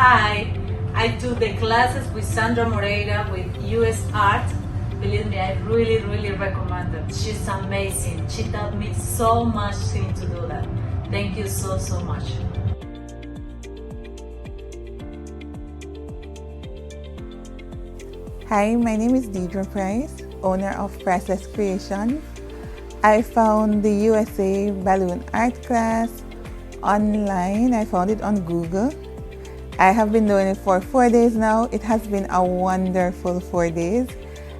Hi, I took the classes with Sandra Moreira with US Art. Believe me, I really recommend it. She's amazing. She taught me so much things to do that. Thank you so much. Hi, my name is Deidre Price, owner of Priceless Creations. I found the USA Balloon Art class online. I found it on Google. I have been doing it for 4 days now. It has been a wonderful 4 days.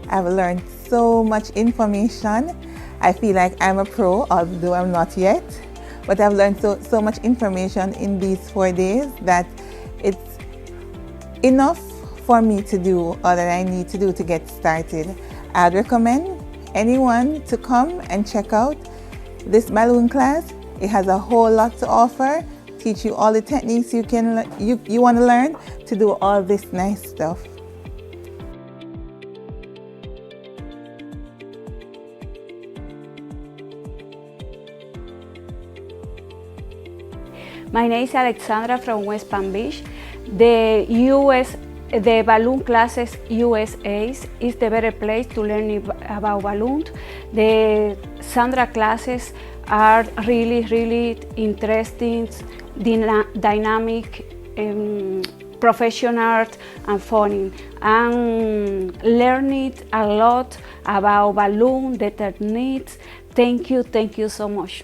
I've learned so much information. I feel like I'm a pro, although I'm not yet. But I've learned so much information in these 4 days that it's enough for me to do all that I need to do to get started. I'd recommend anyone to come and check out this balloon class. It has a whole lot to offer, teach you all the techniques you want to learn to do all this nice stuff. My name is Alexandra from West Palm Beach. The balloon classes USA is the better place to learn about balloons. The Sandra classes are really interesting, dynamic, professional and funny. And learning a lot about balloon, the techniques. Thank you so much.